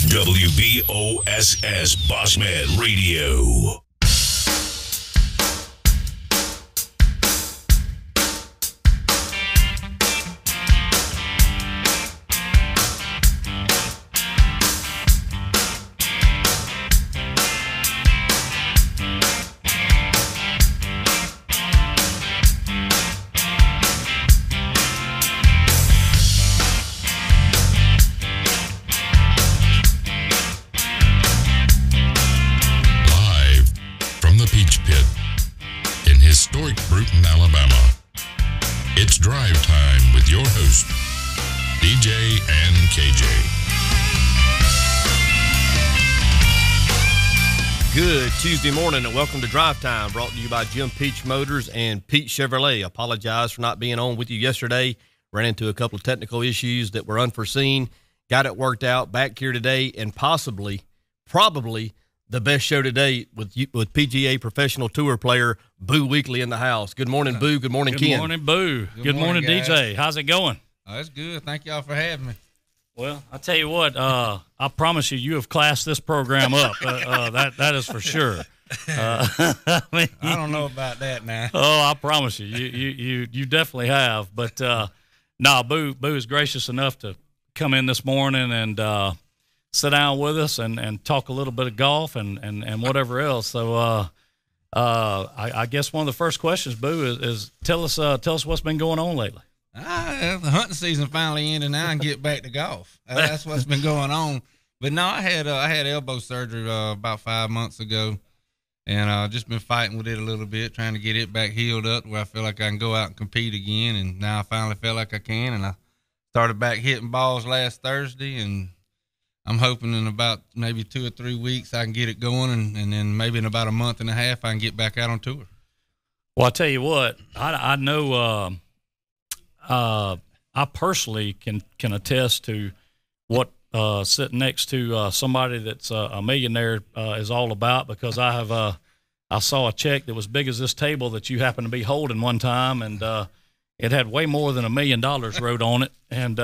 WBOSS Bossman Radio. Brewton, Alabama. It's drive time with your host, DJ and KJ. Good Tuesday morning and welcome to Drive Time, brought to you by Jim Peach Motors and Pete Chevrolet. Apologize for not being on with you yesterday. Ran into a couple of technical issues that were unforeseen. Got it worked out, back here today, and probably the best show today with PGA Professional Tour player Boo Weekley in the house. Good morning, Boo. Good morning, Ken. Good morning, Boo. Good morning, DJ. How's it going? That's good. Thank y'all for having me. Well, I tell you what, I promise you have classed this program up. That is for sure. I don't know about that now. Oh, I promise you, you definitely have. But Boo is gracious enough to come in this morning and sit down with us and talk a little bit of golf and whatever else. So I guess one of the first questions, Boo, is tell us what's been going on lately. The hunting season finally ended now and get back to golf. That's what's been going on. But no, I had elbow surgery about 5 months ago, and just been fighting with it a little bit, trying to get it back healed up where I feel like I can go out and compete again. And now I finally feel like I can, and I started back hitting balls last Thursday, and I'm hoping in about maybe 2 or 3 weeks I can get it going, and then maybe in about a month and a half I can get back out on tour. Well, I tell you what, I know I personally can attest to what sitting next to somebody that's a millionaire is all about, because I saw a check that was big as this table that you happened to be holding one time, and it had way more than $1 million wrote on it, and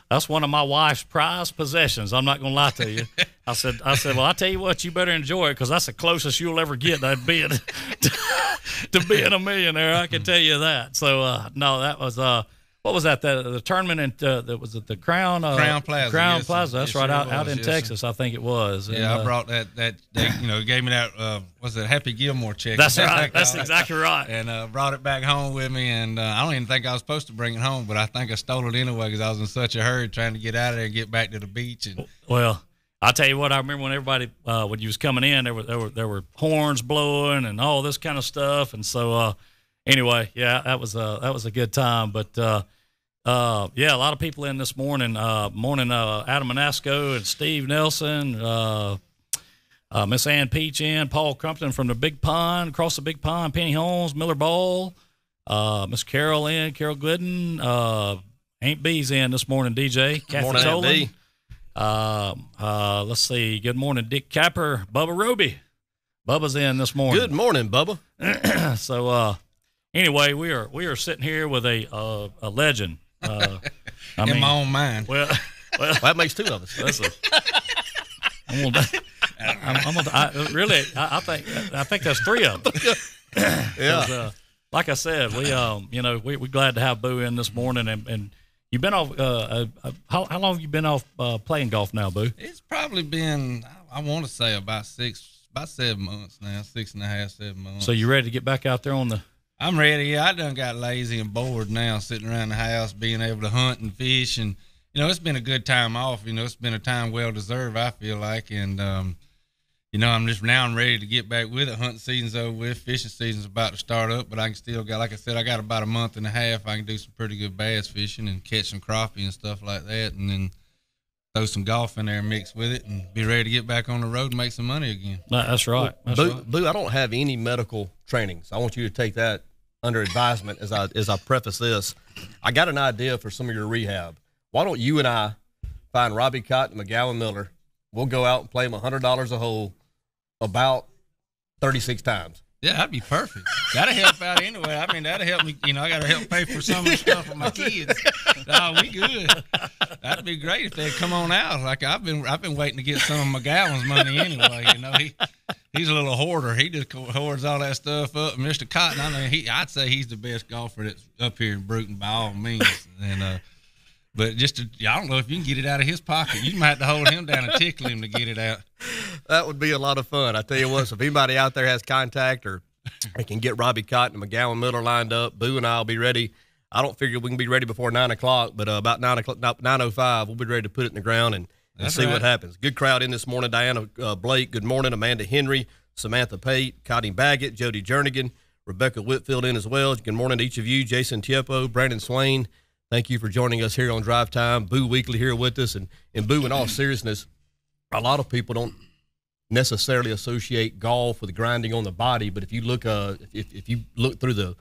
that's one of my wife's prized possessions. I'm not going to lie to you. I said, well, I tell you what, you better enjoy it, because that's the closest you'll ever get to being a millionaire. I can tell you that. So, no, that was what was that? The tournament that was at the Crown Plaza. Crown yes, Plaza. That's yes, right, sure out in yes, Texas, sir. I think it was. Yeah, and, I brought that they gave me that was it Happy Gilmore check? That's right. That's exactly right. And brought it back home with me, and I don't even think I was supposed to bring it home, but I think I stole it anyway because I was in such a hurry trying to get out of there and get back to the beach. And well, I'll tell you what, I remember when everybody when you was coming in, there were horns blowing and all this kind of stuff, and so anyway, yeah, that was a good time, but. Yeah, a lot of people in this morning. Adam Manasco and Steve Nelson, Miss Ann Peach in, Paul Crumpton from the Big Pond, across the Big Pond, Penny Holmes, Miller Ball, Miss Carol in, Carol Glidden, Aunt B's in this morning, DJ. Kathy morning, Tolan. Aunt B. Let's see. Good morning, Dick Capper, Bubba Roby. Bubba's in this morning. Good morning, Bubba. So, anyway, we are sitting here with a legend. in my own mind. Well, that makes two of us. Listen, I think that's three of them. Yeah. Like I said, we're glad to have Boo in this morning, and you've been off. How long have you been off playing golf now, Boo? It's probably been, I want to say about 7 months now, 6.5, 7 months. So you ready to get back out there on the? I'm ready. Yeah, I done got lazy and bored now, sitting around the house, being able to hunt and fish, and it's been a good time off. It's been a time well deserved, I feel like, and I'm ready to get back with it. Hunting season's over with, fishing season's about to start up, but I can still got, like I said, I got about a month and a half. I can do some pretty good bass fishing and catch some crappie and stuff like that, and then throw some golf in there and mix with it, and be ready to get back on the road and make some money again. That's right. Boo, I don't have any medical training, so I want you to take that under advisement as I preface this. I got an idea for some of your rehab. Why don't you and I find Robbie Cotton, McGowan Miller? We'll go out and play them $100 a hole about 36 times. Yeah, that'd be perfect. That'd help out anyway. I mean, that'd help me. I got to help pay for some of the stuff for my kids. No, we good. That'd be great if they'd come on out. Like I've been waiting to get some of McGowan's money anyway. He's a little hoarder. He just hoards all that stuff up. Mr. Cotton, I mean, I'd say he's the best golfer that's up here in Bruton by all means. And but I don't know if you can get it out of his pocket. You might have to hold him down and tickle him to get it out. That would be a lot of fun. I tell you what, so if anybody out there has contact or they can get Robbie Cotton and McGowan Miller lined up, Boo and I will be ready. I don't figure we can be ready before 9 o'clock, but about 9:05, we'll be ready to put it in the ground and see what happens. Good crowd in this morning. Diana Blake, good morning. Amanda Henry, Samantha Pate, Connie Baggett, Jody Jernigan, Rebecca Whitfield in as well. Good morning to each of you. Jason Tiepo, Brandon Swain, thank you for joining us here on Drive Time. Boo Weekley here with us. And Boo, in all seriousness, a lot of people don't necessarily associate golf with grinding on the body, but if you look if you look through the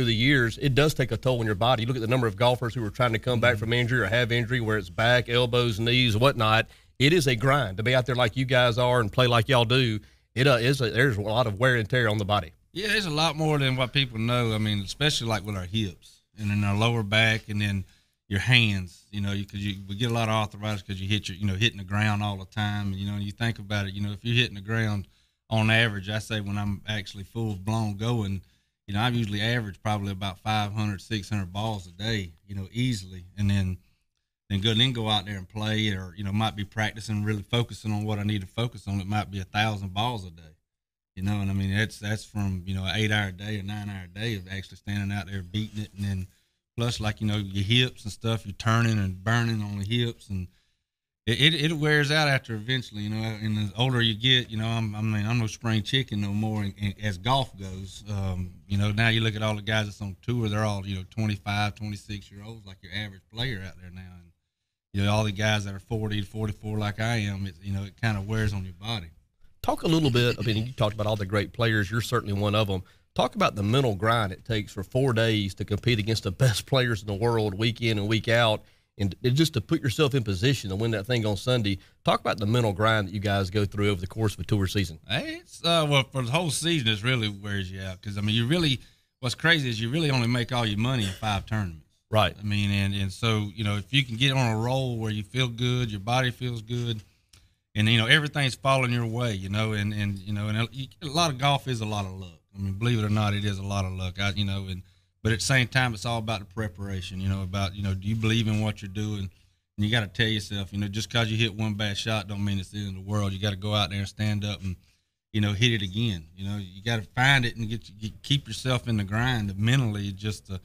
years, it does take a toll on your body. You look at the number of golfers who are trying to come back from injury or have injury, where it's back, elbows, knees, whatnot. It is a grind to be out there like you guys are and play like y'all do. There's a lot of wear and tear on the body. Yeah, there's a lot more than what people know. I mean, especially like with our hips and then our lower back and then your hands, because we get a lot of arthritis because you hit hitting the ground all the time. And, you think about it, if you're hitting the ground on average, I say when I'm actually full blown going, I usually average probably about 500, 600 balls a day, easily. And then go out there and play or, might be practicing, really focusing on what I need to focus on. It might be 1,000 balls a day, and I mean, that's from, an 8-hour day or 9-hour day of actually standing out there beating it. And then plus, like, your hips and stuff, you're turning and burning on the hips, and it wears out after eventually, and the older you get, I'm no spring chicken no more as golf goes. Now you look at all the guys that's on tour, they're all, 25, 26-year-olds, like your average player out there now. And, all the guys that are 40 to 44 like I am, it kind of wears on your body. Talk a little bit, I mean, you talked about all the great players. You're certainly one of them. Talk about the mental grind it takes for 4 days to compete against the best players in the world week in and week out, and just to put yourself in position to win that thing on Sunday. Talk about the mental grind that you guys go through over the course of a tour season. It's well, for the whole season, it really wears you out because, I mean, what's crazy is you really only make all your money in 5 tournaments. Right. I mean, and so, if you can get on a roll where you feel good, your body feels good, and, everything's falling your way, and a lot of golf is a lot of luck. I mean, believe it or not, it is a lot of luck. But at the same time, it's all about the preparation, do you believe in what you're doing? And you got to tell yourself, just because you hit one bad shot don't mean it's the end of the world. You got to go out there and stand up and, hit it again. You got to find it and keep yourself in the grind mentally, just to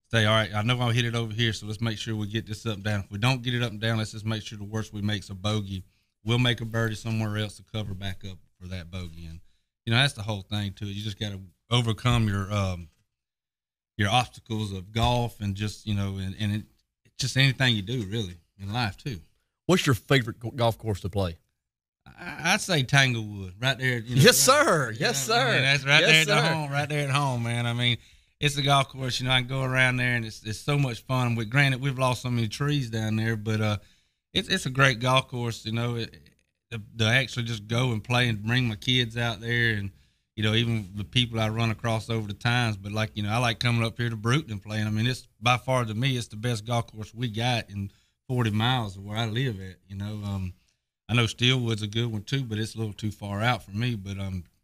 say, all right, I know I'll hit it over here, so let's make sure we get this up and down. If we don't get it up and down, let's just make sure the worst we make is a bogey. We'll make a birdie somewhere else to cover back up for that bogey. And, that's the whole thing to it. You just got to overcome your obstacles of golf and just, it's just anything you do really in life too. What's your favorite golf course to play? I'd say Tanglewood right there. Yes, sir. Yes, sir. I mean, that's right there at home, man. I mean, it's a golf course, I can go around there and it's so much fun. Granted, we've lost so many trees down there, but it's a great golf course, to actually just go and play and bring my kids out there and, even the people I run across over the times. But, like, I like coming up here to Bruton and playing. I mean, it's by far, to me, it's the best golf course we got in 40 miles of where I live at, I know Steelwood's a good one too, but it's a little too far out for me. But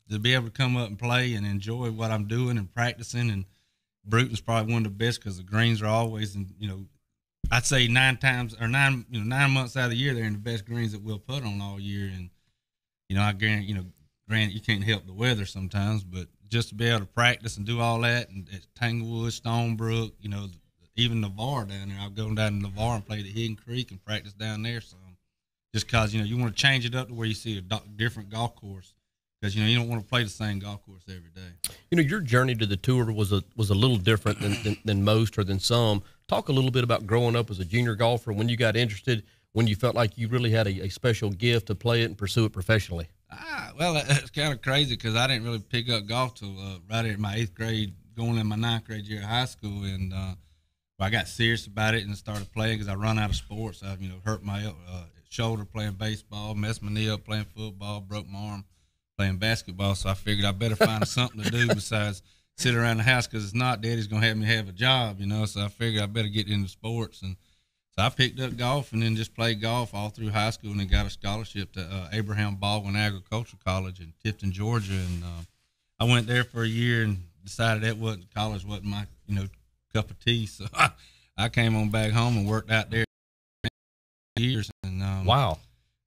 to be able to come up and play and enjoy what I'm doing and practicing, and Bruton's probably one of the best because the greens are always, I'd say 9 months out of the year, they're in the best greens that we'll put on all year. And, I guarantee, granted, you can't help the weather sometimes, but just to be able to practice and do all that, and at Tanglewood, Stonebrook, even Navarre down there, I'll go down to Navarre and play the Hidden Creek and practice down there some. Just because, you want to change it up to where you see a different golf course, because, you don't want to play the same golf course every day. Your journey to the tour was a little different than most or than some. Talk a little bit about growing up as a junior golfer, when you got interested, when you felt like you really had a special gift to play it and pursue it professionally. Well, that's kind of crazy because I didn't really pick up golf till right at my 8th grade, going in my 9th grade year of high school. And I got serious about it and started playing because I run out of sports. I, hurt my shoulder playing baseball, messed my knee up playing football, broke my arm playing basketball. So I figured I better find something to do besides sit around the house, because it's not Daddy's going to have me have a job, So I figured I better get into sports. And so I picked up golf and then just played golf all through high school, and then got a scholarship to Abraham Baldwin Agricultural College in Tifton, Georgia. And I went there for a year and decided that college wasn't my, cup of tea. So I came on back home and worked out there years. And wow.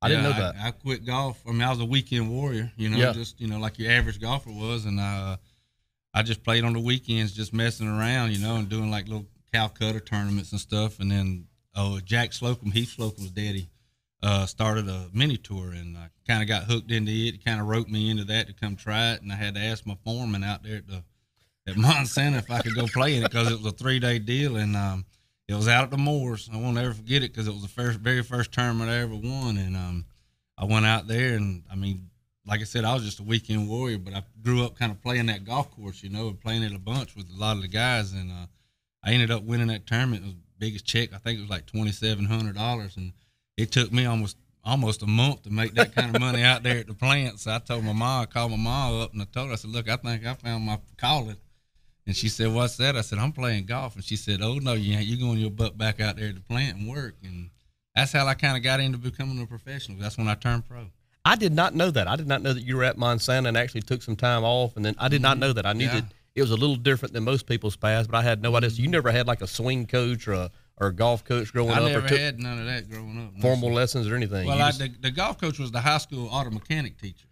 I didn't know that. I quit golf. I mean, I was a weekend warrior, just, like your average golfer was. And I just played on the weekends, just messing around, and doing like little Calcutta tournaments and stuff. And then, Jack Slocum, Heath Slocum's daddy, started a mini tour, and I kind of got hooked into it. It kind of roped me into that to come try it. And I had to ask my foreman out there at Montana if I could go play in it, because it was a 3-day deal. And it was out at the Moors. I won't ever forget it, because it was the very first tournament I ever won. And I went out there, and I mean, like I said, I was just a weekend warrior, but I grew up kind of playing that golf course, and playing it a bunch with a lot of the guys. And I ended up winning that tournament. It was the biggest check. I think it was like $2,700. And it took me almost a month to make that kind of money out there at the plant. So I told my mom, I called my mom up, and I told her, I said, look, I think I found my calling. And she said, what's that? I said, I'm playing golf. And she said, oh, no, you ain't. You're going your butt back out there at the plant and work. And that's how I kind of got into becoming a professional. That's when I turned pro. I did not know that. I did not know that you were at Montana and actually took some time off. And then I did not know that. I knew that it was a little different than most people's paths, but I had no idea. So you never had like a swing coach or a golf coach growing up? I never had none of that growing up. Formal lessons or anything? Well, the golf coach was the high school auto mechanic teacher.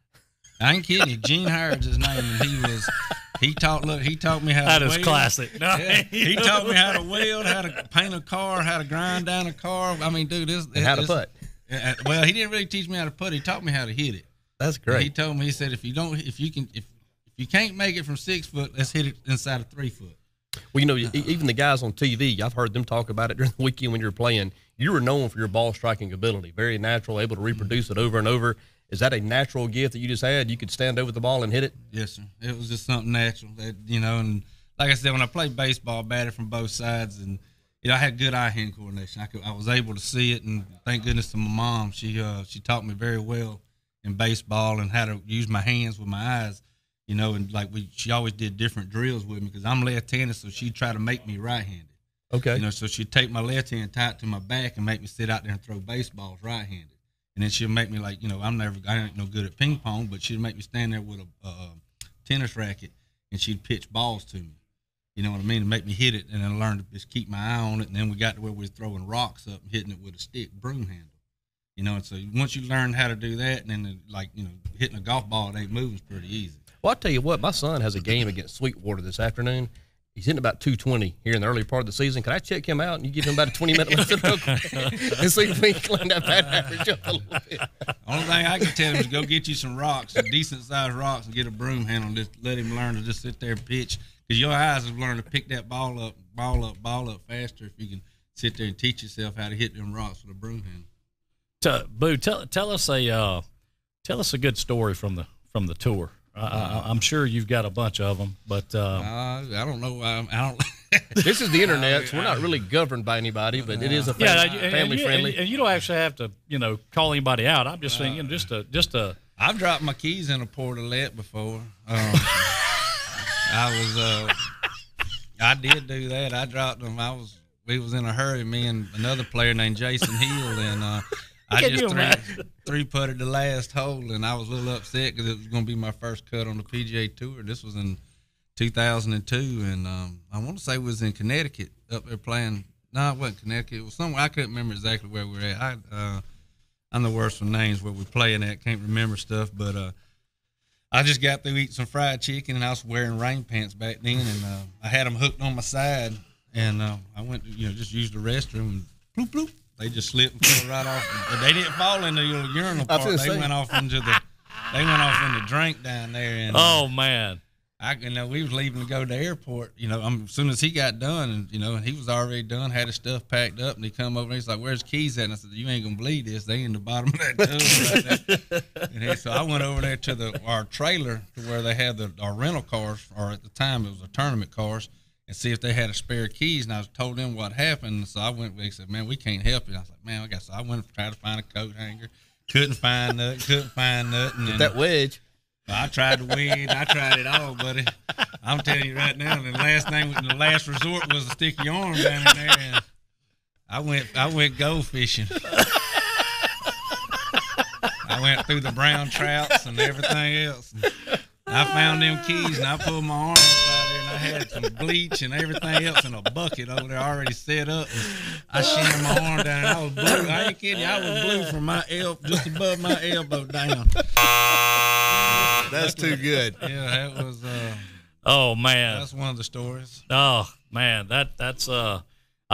I ain't kidding you. Gene Harrod's his name, and he taught me how to weld. That is classic. No. Yeah, he taught me how to weld, how to paint a car, how to grind down a car. I mean, dude, how to putt. Well, he didn't really teach me how to putt. He taught me how to hit it. That's great. He told me, he said, if you can't make it from 6 foot, let's hit it inside of 3 foot. Well, even the guys on TV, I've heard them talk about it during the weekend when you're playing. You were known for your ball striking ability, very natural, able to reproduce it over and over. Is that a natural gift that you just had? You could stand over the ball and hit it? Yes, sir. It was just something natural that, and like I said, when I played baseball, I batted from both sides, and I had good eye-hand coordination. I was able to see it, and thank goodness to my mom. She taught me very well in baseball and how to use my hands with my eyes, and she always did different drills with me because I'm left-handed, so she'd try to make me right-handed. Okay. So she'd take my left hand, tie it to my back, and make me sit out there and throw baseballs right-handed. And then she'll make me I ain't no good at ping pong, but she'd make me stand there with a tennis racket, and she'd pitch balls to me. You know what I mean? And make me hit it, and then I learned to just keep my eye on it. And then we got to where we were throwing rocks up and hitting it with a stick broom handle. And so once you learn how to do that, and then hitting a golf ball, it ain't moving is pretty easy. Well, I'll tell you what, my son has a game against Sweetwater this afternoon. He's hitting about 220 here in the early part of the season. Can I check him out and you give him about a 20-minute lesson real quick and see if we can clean that bat average up a little bit? Only thing I can tell him is go get you some rocks, some decent-sized rocks, and get a broom handle and just let him learn to just sit there and pitch. Because your eyes have learned to pick that ball up faster if you can sit there and teach yourself how to hit them rocks with a broom handle. Boo, tell us a good story from the tour. I'm sure you've got a bunch of them, but I don't know. I don't. This is the internet, so we're not really governed by anybody, but it is a family friendly. And you don't actually have to, call anybody out. I'm just saying, just a. I've dropped my keys in a portalette before. I did do that. I dropped them. We was in a hurry, me and another player named Jason Hill, and I just three-putted the last hole, and I was a little upset because it was going to be my first cut on the PGA Tour. This was in 2002, and I want to say it was in Connecticut up there playing. No, it wasn't Connecticut. It was somewhere. I couldn't remember exactly where we were at. I'm the worst with names where we're playing at. Can't remember stuff, but I just got through eating some fried chicken, and I was wearing rain pants back then, and I had them hooked on my side, and I went to just use the restroom, and bloop, bloop. They just slipped and fell right off. They didn't fall in the urinal part. They went off into the drink down there. And, oh man! We was leaving to go to the airport. As soon as he got done, and he was already done, had his stuff packed up, and he come over and he's like, "Where's the keys at?" And I said, "You ain't gonna believe this. They in the bottom of that tub right there." And so I went over there to our trailer to where they had our rental cars, or at the time it was a tournament cars, and see if they had a spare keys. And I told them what happened. So I went. They said, "Man, we can't help you." I was like, "Man, I went to try to find a coat hanger. Couldn't find nothing. Get that wedge. I tried to win. I tried it all, buddy. I'm telling you right now, the last resort was to stick your arm down in there, and I went gold fishing. I went through the brown trouts and everything else. And I found them keys, and I pulled my arm up out there, and I had some bleach and everything else in a bucket over there already set up. And I shimmed my arm down, and I was blue. I ain't kidding you. I was blue from my just above my elbow down. That's too good. Yeah, that was. Oh man, that's one of the stories. Oh man, that's. I'll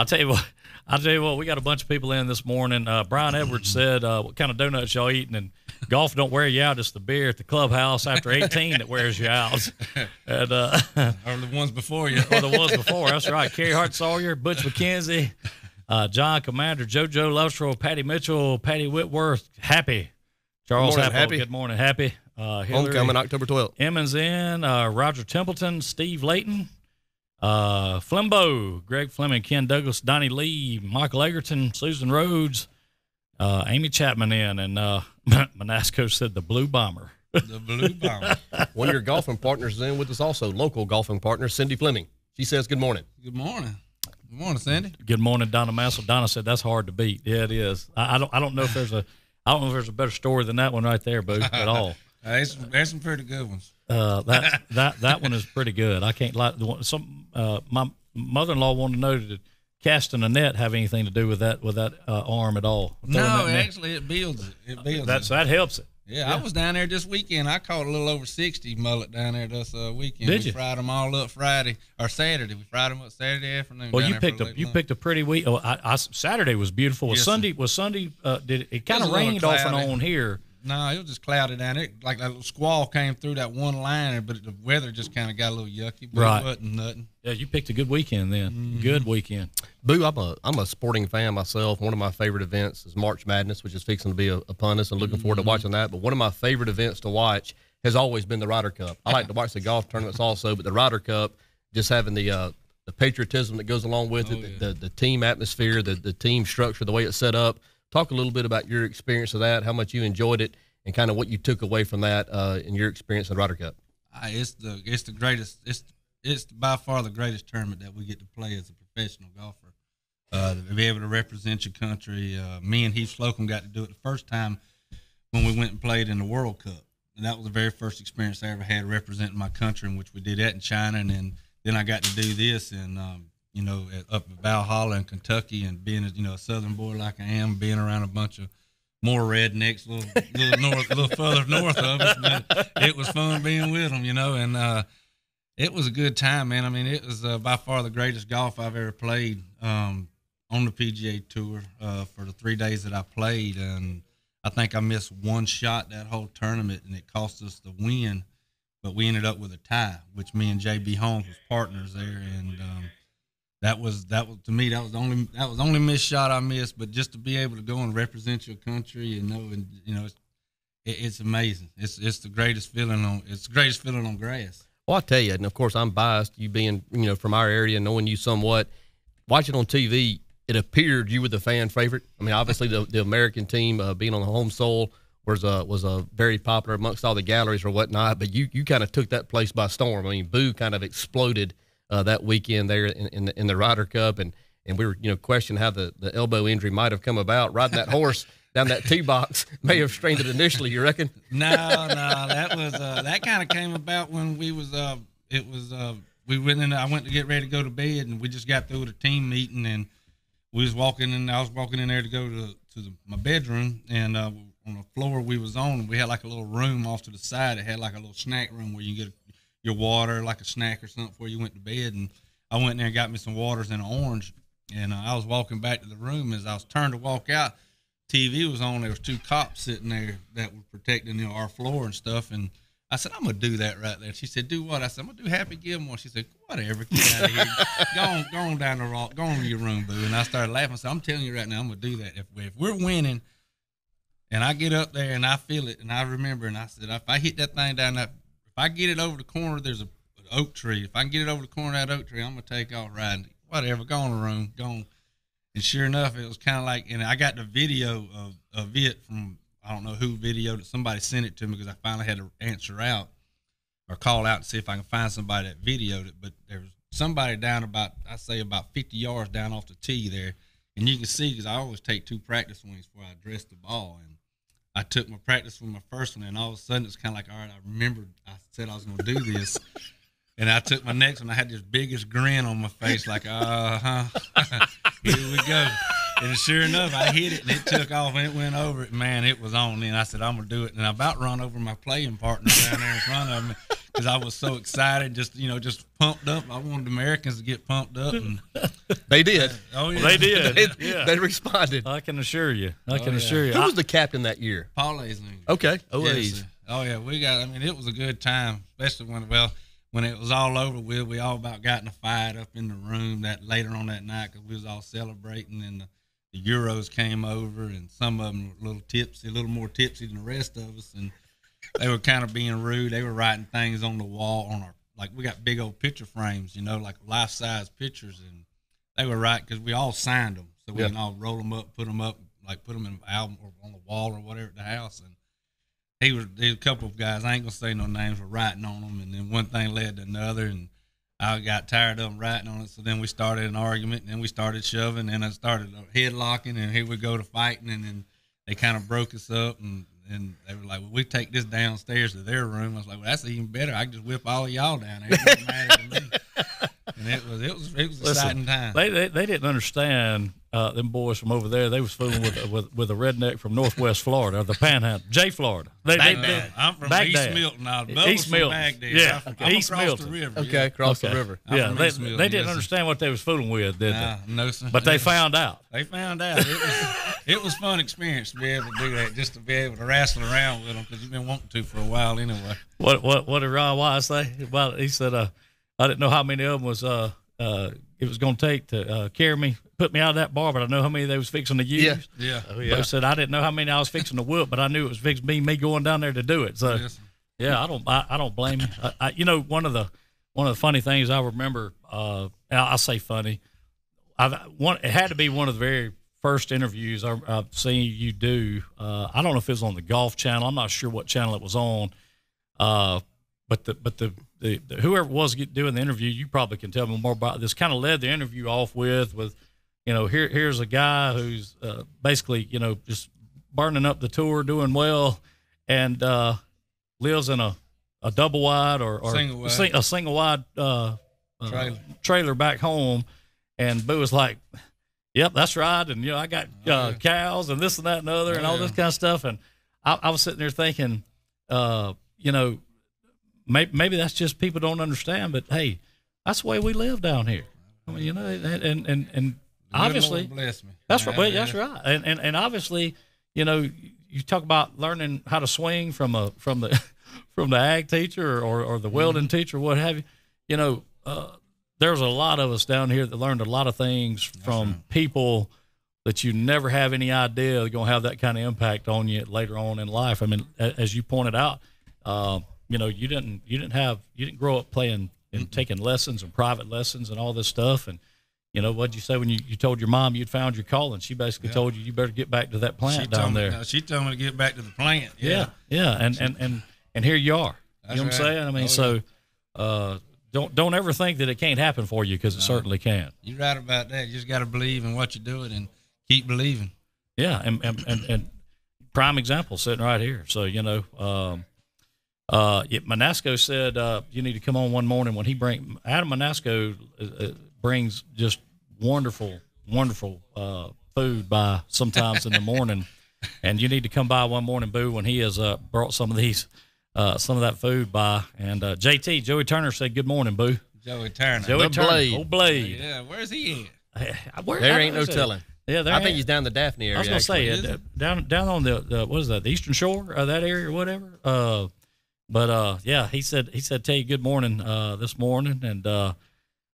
tell you what. We got a bunch of people in this morning. Brian Edwards said, "What kind of donuts y'all eating?" And golf don't wear you out; it's the beer at the clubhouse after 18 that wears you out. And or the ones before you. Or the ones before. That's right. Kerry Hart Sawyer, Butch McKenzie, John Commander, JoJo Lovestrow, Patty Mitchell, Patty Whitworth, Happy. Charles Happy. Good morning, Happy. Homecoming October 12th. Emmons in, Roger Templeton, Steve Layton, Flembo, Greg Fleming, Ken Douglas, Donnie Lee, Michael Egerton, Susan Rhodes, Amy Chapman in, and Manasco said the Blue Bomber. The Blue Bomber. One of your golfing partners is in with us also, local golfing partner, Cindy Fleming. She says good morning. Good morning. Good morning, Cindy. Good morning, Donna Massel. Donna said that's hard to beat. Yeah, it is. I don't know if there's a better story than that one right there, Boo, at all. There's some pretty good ones. That one is pretty good. I can't lie. My mother-in-law wanted to know, did casting a net have anything to do with that arm at all? No, actually, it builds it. That helps it. Yeah, I was down there this weekend. I caught a little over 60 mullet down there this weekend. Did you? We fried them all up Friday or Saturday. We fried them up Saturday afternoon. Well, you picked a pretty week. Oh, Saturday was beautiful. Was Sunday? Did it kind of rained off and on here? No, it was just cloudy down there. Like that little squall came through that one liner, but the weather just kind of got a little yucky. But right. It wasn't nothing. Yeah, you picked a good weekend then. Mm-hmm. Good weekend. Boo, I'm a sporting fan myself. One of my favorite events is March Madness, which is fixing to be upon us, and looking forward to watching that. But one of my favorite events to watch has always been the Ryder Cup. I like to watch the golf tournaments also, but the Ryder Cup, just having the patriotism that goes along with it, the team atmosphere, the team structure, the way it's set up. Talk a little bit about your experience of that, how much you enjoyed it, and kind of what you took away from that in your experience in the Ryder Cup. It's the greatest. It's by far the greatest tournament that we get to play as a professional golfer. To be able to represent your country. Me and Heath Slocum got to do it the first time when we went and played in the World Cup. And that was the very first experience I ever had representing my country, in which we did that in China. And then I got to do this in, up at Valhalla in Kentucky, and being a Southern boy like I am, being around a bunch of more rednecks, a little further north of us, but it was fun being with them, and it was a good time, man. I mean, it was by far the greatest golf I've ever played on the PGA Tour for the 3 days that I played, and I think I missed one shot that whole tournament, and it cost us the win, but we ended up with a tie, which me and J.B. Holmes was partners there, and that was to me that was the only missed shot I missed. But just to be able to go and represent your country and it's amazing. It's the greatest feeling on grass. Well, I tell you, and of course I'm biased. You being from our area, knowing you somewhat, watching on TV, it appeared you were the fan favorite. I mean, obviously the American team being on the home soil was very popular amongst all the galleries or whatnot. But you kind of took that place by storm. I mean, Boo kind of exploded that weekend there in the Ryder Cup, and we were questioning how the elbow injury might have come about. Riding that horse down that tee box may have strained it initially. You reckon? No, that was that kind of came about when we was we went in. I went to get ready to go to bed, and we just got through with a team meeting, and we was walking in. I was walking in there to go to my bedroom, and on the floor we was on, we had like a little room off to the side. It had like a little snack room where you get your water, like a snack or something, before you went to bed. And I went in there and got me some waters and an orange. And I was walking back to the room. As I was turned to walk out, TV was on. There was 2 cops sitting there that were protecting our floor and stuff. And I said, I'm going to do that right there. She said, do what? I said, I'm going to do Happy Gilmore. She said, whatever, get out of here. go on down the rock. Go on to your room, boo. And I started laughing. I said, I'm telling you right now, I'm going to do that. If we're winning and I get up there and I feel it and I remember, and I said, if I hit that thing down that, if I get it over the corner, there's an oak tree. If I can get it over the corner of that oak tree, I'm going to take off riding. Whatever, go in the room, go on. And sure enough, it was kind of like, and I got the video of it from I don't know who videoed it. Somebody sent it to me because I finally had to answer out or call out to see if I can find somebody that videoed it. But there was somebody down about 50 yards down off the tee there. And you can see, because I always take 2 practice swings before I address the ball. And I took my practice swing, my first one, and all of a sudden it's kind of like, all right, I remembered I said I was going to do this. And I took my next one. I had this biggest grin on my face, like, here we go. And sure enough, I hit it, and it took off, and it went over it. Man, it was on. And I said, I'm going to do it. And I about run over my playing partner down there in front of me because I was so excited, just pumped up. I wanted the Americans to get pumped up. And they did. Oh, yeah. They did. They responded. I can assure you. I can assure you. Who was the captain that year? Paul Aisling. Okay. Yes, oh, yeah. It was a good time, especially when it was all over with. We all about got in a fight up in the room that later on that night because we was all celebrating, and the Euros came over, and some of them were a little more tipsy than the rest of us, and they were kind of being rude. They were writing things on the wall we got big old picture frames, like life-size pictures, and they were writing because we all signed them, so we can all roll them up, put them in an album or on the wall or whatever at the house. And there was a couple of guys, I ain't gonna say no names, were writing on them, and then one thing led to another, and I got tired of them writing on it, so then we started an argument, and then we started shoving, and I started headlocking, and here we go to fighting, and then they kind of broke us up, and they were like, well, we take this downstairs to their room. I was like, well, that's even better. I can just whip all of y'all down there. It doesn't matter to me. And it was an exciting time. They didn't understand them boys from over there. They was fooling with a redneck from Northwest Florida, or the Panhandle, Florida. I'm from Baghdad. East Milton. East Milton. Baghdad. Yeah, I'm East across Milton. the river. Okay, across the river. Yeah, they didn't understand what they was fooling with, did they? No, sir. But they found out. They found out. It was a fun experience to be able to do that, just to be able to wrestle around with them, because you've been wanting to for a while anyway. What did Ron Wise say? Well, he said, I didn't know how many of them was it was going to take to carry me, put me out of that bar, but I know how many they was fixing to use. Yeah. Oh, yeah. They said I didn't know how many I was fixing to whoop, but I knew it was fixing me going down there to do it. So, yeah, I don't blame you. One of the funny things I remember, I say funny, it had to be one of the very first interviews I've seen you do. I don't know if it was on the Golf Channel. I'm not sure what channel it was on. But the whoever was doing the interview, you probably can tell me more about this. Kind of led the interview off with here's a guy who's basically just burning up the tour, doing well, and lives in a double wide or a single wide trailer back home. And Boo was like, "Yep, that's right." And I got cows and this and that and other and all this kind of stuff. And I was sitting there thinking, maybe that's just people don't understand, but hey, that's the way we live down here. I mean, and obviously bless me. That's right. Well, that's right. And obviously, you talk about learning how to swing from the ag teacher or the welding teacher, what have you. There's a lot of us down here that learned a lot of things from people that you never have any idea are going to have that kind of impact on you later on in life. I mean, as you pointed out, you didn't grow up playing and taking lessons and private lessons and all this stuff. And, what'd you say when you told your mom you'd found your calling? She basically told you better get back to that plant down there. She told me to get back to the plant. Yeah. And here you are. You know what I'm saying? I mean, don't ever think that it can't happen for you, because it certainly can. You're right about that. You just got to believe in what you're doing and keep believing. Yeah. And prime example sitting right here. So, Manasco said you need to come on one morning when Adam Manasco brings just wonderful food by sometimes in the morning, and you need to come by one morning, Boo, when he has brought some of that food by. And Joey Turner said good morning, Boo. Joey Turner, old Blade. Yeah, where's he at? There ain't no telling. Yeah, I think he's down the Daphne area. I was gonna say down on the what is that, the Eastern Shore, that area or whatever. But he said tell you good morning this morning, and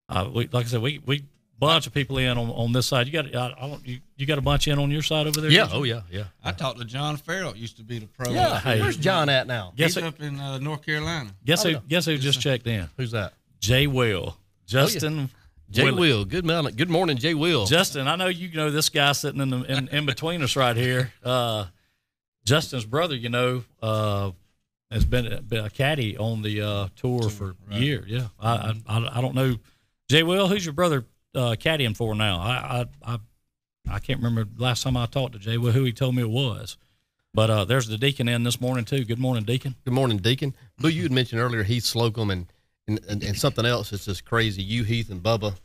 like I said, we bunch of people in on this side. You got a bunch in on your side over there? Yeah. Oh yeah. I talked to John Farrell, used to be the pro. Yeah. Hey, where's John at now? He's up in North Carolina. Guess who just checked in? Who's that? Jay Will. Justin. Jay Will. Good morning, Jay Will. Justin, I know you know this guy sitting in between us right here. Justin's brother, has been a caddy on the tour for years. Yeah, I don't know, Jay Will, who's your brother caddying for now? I can't remember last time I talked to Jay Will who he told me it was. But there's the Deacon in this morning too. Good morning, Deacon. Good morning, Deacon. Lou, you had mentioned earlier Heath Slocum and something else that's just crazy. You, Heath, and Bubba,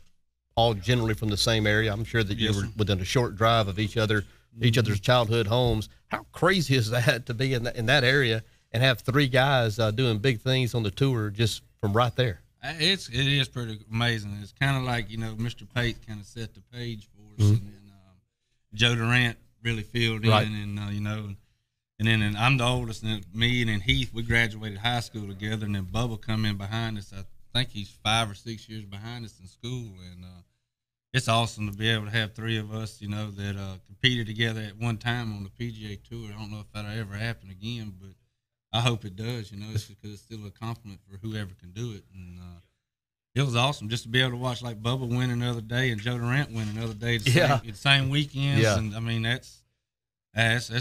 all generally from the same area. I'm sure that you were within a short drive of each other's childhood homes. How crazy is that to be in that area and have three guys doing big things on the tour just from right there? It is pretty amazing. It's kind of like, Mr. Pate kind of set the page for us, and then Joe Durant really filled in, and then I'm the oldest, and me and then Heath, we graduated high school together, and then Bubba come in behind us. I think he's 5 or 6 years behind us in school, and it's awesome to be able to have three of us, that competed together at one time on the PGA Tour. I don't know if that'll ever happen again, but I hope it does. It's because it's still a compliment for whoever can do it, and it was awesome just to be able to watch like Bubba win another day and Joe Durant win another day the same weekends. Yeah. And I mean that's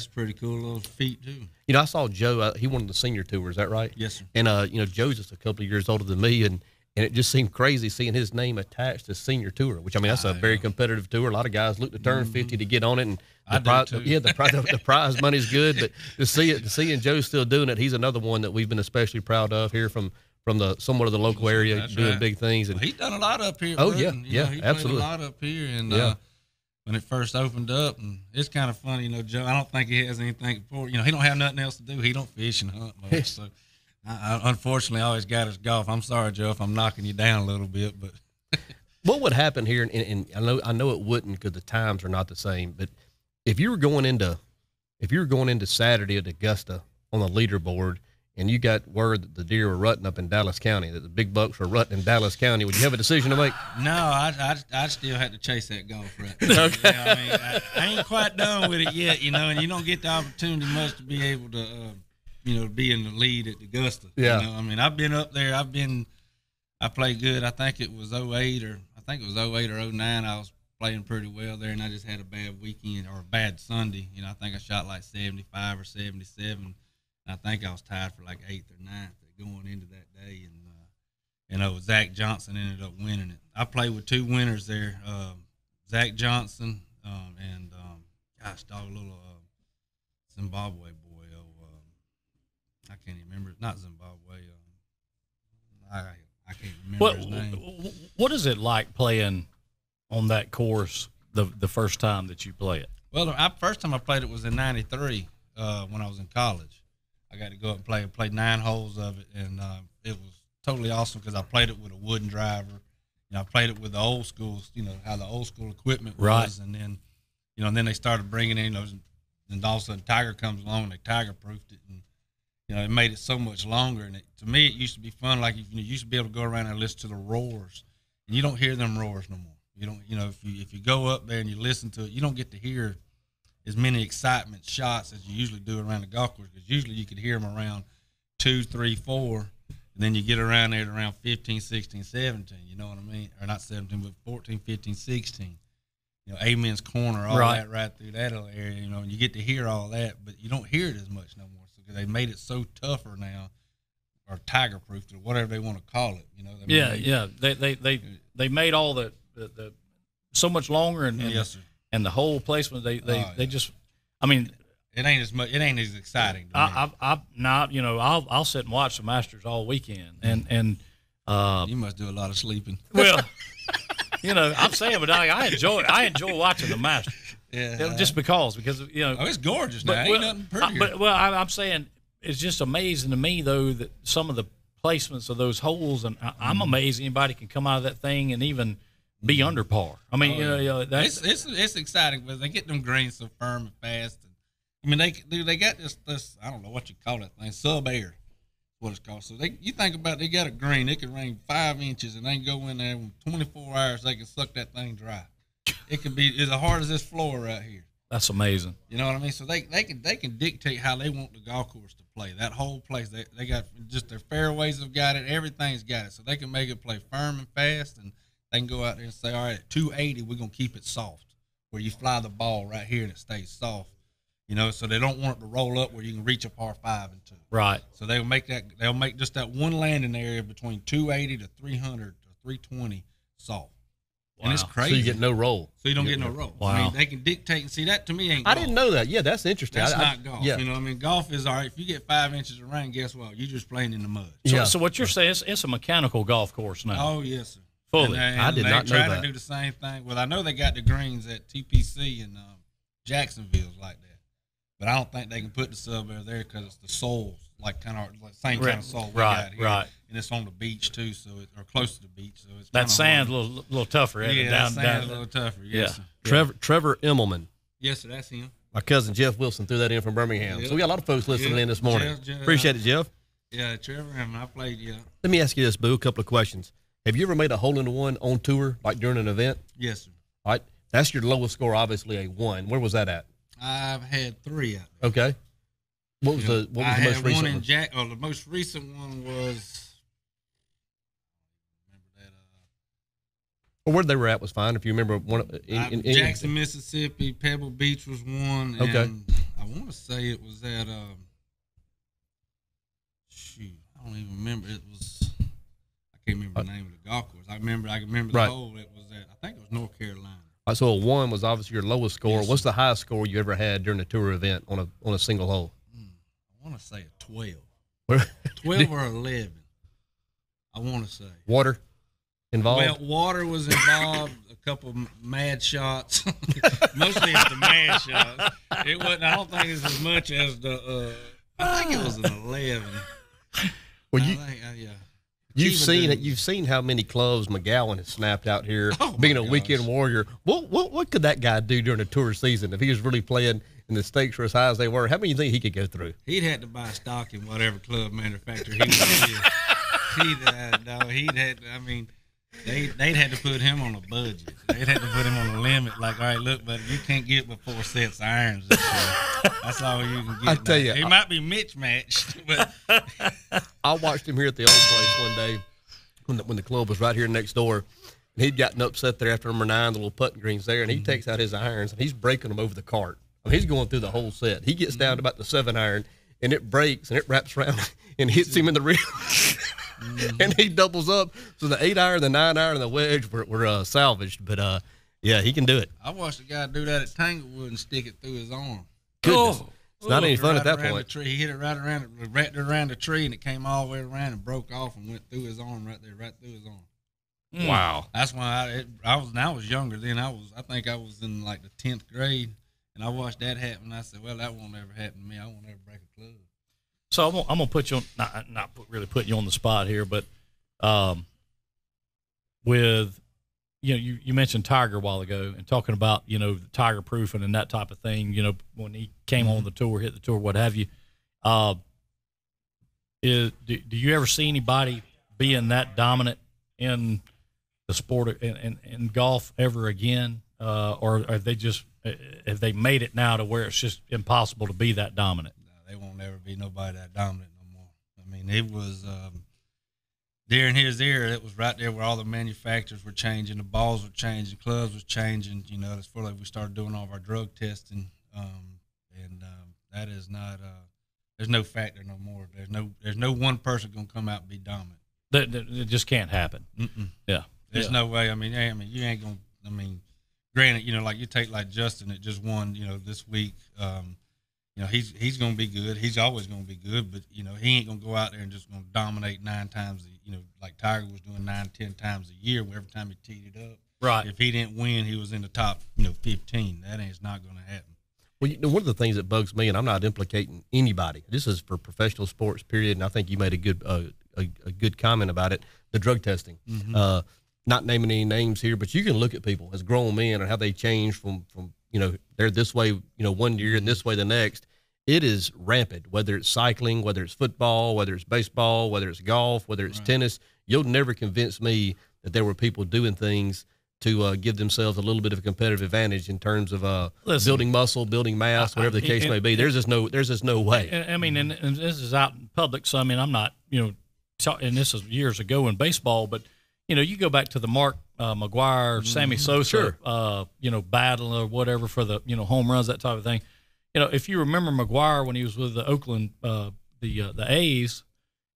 pretty cool little feat too. I saw Joe. He won the senior tour. Is that right? Yes, sir. And Joe's just a couple of years older than me, and it just seemed crazy seeing his name attached to senior tour, which that's a very competitive tour. A lot of guys look to turn 50 to get on it, and the prize money's good, but seeing Joe still doing it, he's another one that we've been especially proud of here from somewhat of the local area. That's doing big things. And he's done a lot up here. Oh, Burton. yeah, he absolutely. Played a lot up here, and when it first opened up, and it's kind of funny, Joe. I don't think he has anything for he don't have nothing else to do. He don't fish and hunt much, so I unfortunately always got his golf. I'm sorry, Joe, if I'm knocking you down a little bit, but what would happen here? And I know it wouldn't because the times are not the same. But if you were going into Saturday at Augusta on the leaderboard, and you got word that the deer were rutting up in Dallas County, that the big bucks were rutting in Dallas County, would you have a decision to make? No, I still had to chase that golf right. Okay. I ain't quite done with it yet, and you don't get the opportunity much to be able to, be in the lead at Augusta. Yeah. I've been up there. I played good. I think it was 08 or 09. I was playing pretty well there, and I just had a bad weekend or a bad Sunday. I think I shot like 75 or 77. I think I was tied for like 8th or 9th going into that day, and Zach Johnson ended up winning it. I played with two winners there, Zach Johnson and a little Zimbabwe boy. I can't even remember. Not Zimbabwe. I can't remember his name. What is it like playing on that course the first time that you play it? Well, the first time I played it was in '93 when I was in college. I got to go up and play 9 holes of it, and it was totally awesome because I played it with a wooden driver. I played it with the old school, how the old school equipment was, right. And then, then they started bringing in those, and all of a sudden Tiger comes along and they Tiger proofed it, and it made it so much longer. And to me, it used to be fun. Like you used to be able to go around and listen to the roars, and you don't hear them roars no more. You don't, if you go up there and you listen to it, you don't get to hear as many excitement shots as you usually do around the golf course, because usually you could hear them around 2, 3, 4, and then you get around there at around 15, 16, 17, you know what I mean? Or not 17, but 14, 15, 16. Amen's Corner, all right. That right through that little area, and you get to hear all that, but you don't hear it as much no more. So they made it so tougher now, or tiger-proofed, or whatever they want to call it. They made all the so much longer, and yes, sir. And the whole placement, they just, it ain't as much. It ain't as exciting. I'll sit and watch the Masters all weekend, and you must do a lot of sleeping. Well, I'm saying, but I enjoy watching the Masters. Yeah, just because it's gorgeous now. Ain't nothing prettier. I'm saying it's just amazing to me though that some of the placements of those holes, and I'm amazed anybody can come out of that thing and even be under par. It's exciting because they get them greens so firm and fast. And, they got this I don't know what you call that thing, sub-air, what it's called. So you think about it, they got a green, it can rain 5 inches and they can go in there in 24 hours, they can suck that thing dry. It can be as hard as this floor right here. That's amazing. You know what I mean? So they can dictate how they want the golf course to play. That whole place, they got just their fairways have got it, everything's got it. So they can make it play firm and fast, and they can go out there and say, all right, at 280, we're going to keep it soft, where you fly the ball right here and it stays soft. so they don't want it to roll up where you can reach a par 5 and 2. Right. So they'll make just that one landing area between 280 to 300 to 320 soft. Wow. And it's crazy. So you get no roll. So you don't get no roll. Wow. I mean, they can dictate, and see, that to me ain't golf. I didn't know that. Yeah, that's interesting. That's not golf. Yeah. You know what I mean? Golf is all right. If you get 5 inches of rain, guess what? You're just playing in the mud. So what you're saying is it's a mechanical golf course now. Oh, yes, sir. Fully. And I did not know try that. to do the same thing. Well, I know they got the greens at TPC and Jacksonville like that. But I don't think they can put the sub air there because it's the soils, like kind of like same kind of soil we got here. Right. And it's on the beach too, or close to the beach. So it's That sand's a little tougher. Yeah, down, that sand's a little tougher. Yes, Yeah. sir. Trevor Immelman. Yes, sir. That's him. My cousin Jeff Wilson threw that in from Birmingham. Yep. So we got a lot of folks listening in this morning. Jeff, Appreciate it, Jeff. Yeah, Trevor. I played. Yeah. Let me ask you this, Boo. A couple of questions. Have you ever made a hole-in-one on tour, like during an event? Yes, sir. All right. That's your lowest score, obviously a 1. Where was that at? I've had 3 out there. Okay. What was the most recent one one? in the most recent one was. Remember that? Or where they were at was fine. If you remember one in Jackson, Mississippi. Pebble Beach was one. Okay. And I want to say it was at shoot, I don't even remember. It was. I can't remember the name of the golf course. I can remember the hole. It was at. I think it was North Carolina. So a 1 was obviously your lowest score. Yes, What's the highest score you ever had during a tour event on a single hole? I want to say a 12. Where- 12 or 11. I want to say. Water involved? Well, water was involved. A couple mad shots. Mostly it's the mad shots. It wasn't. I don't think it's as much as the. I think it was an 11. Well, yeah. You've seen how many clubs McGowan has snapped out here, being a weekend warrior. What could that guy do during a tour season if he was really playing and the stakes were as high as they were? How many do you think he could go through? He'd had to buy stock in whatever club manufacturer he was in. He'd had. I mean, they'd had to put him on a budget. They'd had to put him on a limit. Like, all right, look, buddy, you can't get but 4 sets of irons this year. That's all you can get. I tell you, he might be mismatched, but I watched him here at the old place one day when the club was right here next door. And he'd gotten upset there after number 9, the little putting greens there, and he takes out his irons and he's breaking them over the cart. I mean, he's going through the whole set. He gets down to about the 7 iron, and it breaks and it wraps around and hits him in the rib. And he doubles up. So the 8 iron, the 9 iron, and the wedge were salvaged. But yeah, he can do it. I watched a guy do that at Tanglewood and stick it through his arm. Goodness. It's not any fun at that point. He hit it right around it, wrapped it around the tree, and it came all the way around and broke off and went through his arm right there, right through his arm. Wow. That's why I was younger then. I think I was in like the 10th grade, and I watched that happen. And I said, well, that won't ever happen to me. I won't ever break a club. So I'm gonna put you on, not really putting you on the spot here, but with you mentioned Tiger a while ago and talking about Tiger proofing and that type of thing. When he came on the tour, hit the tour, what have you. Do you ever see anybody being that dominant in the sport in golf ever again, or have they made it now to where it's just impossible to be that dominant? They won't ever be nobody that dominant no more. I mean, it was during his era, it was right there where all the manufacturers were changing, the balls were changing, clubs was changing. That's before we started doing all of our drug testing, and that is not. There's no factor no more. There's no one person gonna come out and be dominant. It just can't happen. Yeah, there's no way. I mean, you ain't gonna. I mean, granted, like you take like Justin that just won, this week. He's going to be good. He's always going to be good, but, he ain't going to go out there and just going to dominate 9 times, like Tiger was doing 9-10 times a year every time he teed it up. Right. If he didn't win, he was in the top, 15. That ain't not going to happen. Well, one of the things that bugs me, and I'm not implicating anybody, this is for professional sports, period, and I think you made a good comment about it, the drug testing. Not naming any names here, but you can look at people as grown men and how they change from they're this way, 1 year and this way the next. It is rampant, whether it's cycling, whether it's football, whether it's baseball, whether it's golf, whether it's tennis. You'll never convince me that there were people doing things to give themselves a little bit of a competitive advantage in terms of building muscle, building mass, whatever the case may be. There's just no way. I mean, and this is out in public, so I mean, I'm not, and this is years ago in baseball, but you go back to the Mark McGuire, Sammy Sosa, battle or whatever for the home runs, that type of thing. if you remember McGuire when he was with the Oakland, the A's,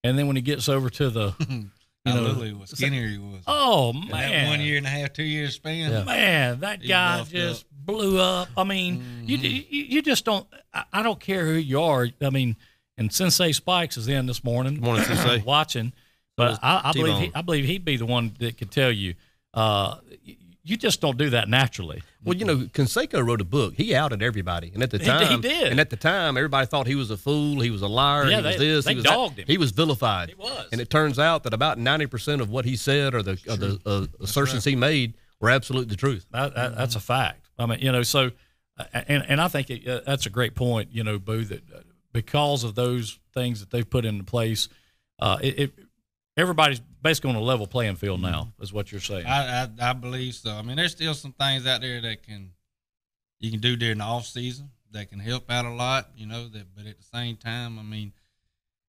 and then when he gets over to the, Lily was skinnier he was. Oh In man, that 1 year and a half, 2 years span. Man, that guy just blew up. I mean, you just don't. I don't care who you are. I mean, and Sensei Spikes is in this morning. Good morning, Sensei. Watching, but I believe he'd be the one that could tell you. You just don't do that naturally. Well, Canseco wrote a book. He outed everybody, and at the time, he did. And at the time, everybody thought he was a fool. He was a liar. Yeah, he was this. They he was dogged that. him. He was vilified. He was. And it turns out that about 90% of what he said or the assertions he made were absolutely the truth. That's a fact. I mean, so, and I think that's a great point. Boo, that because of those things that they've put into place, everybody's basically on a level playing field now, is what you're saying. I believe so. I mean, there's still some things out there that you can do during the off season that can help out a lot, but at the same time, I mean,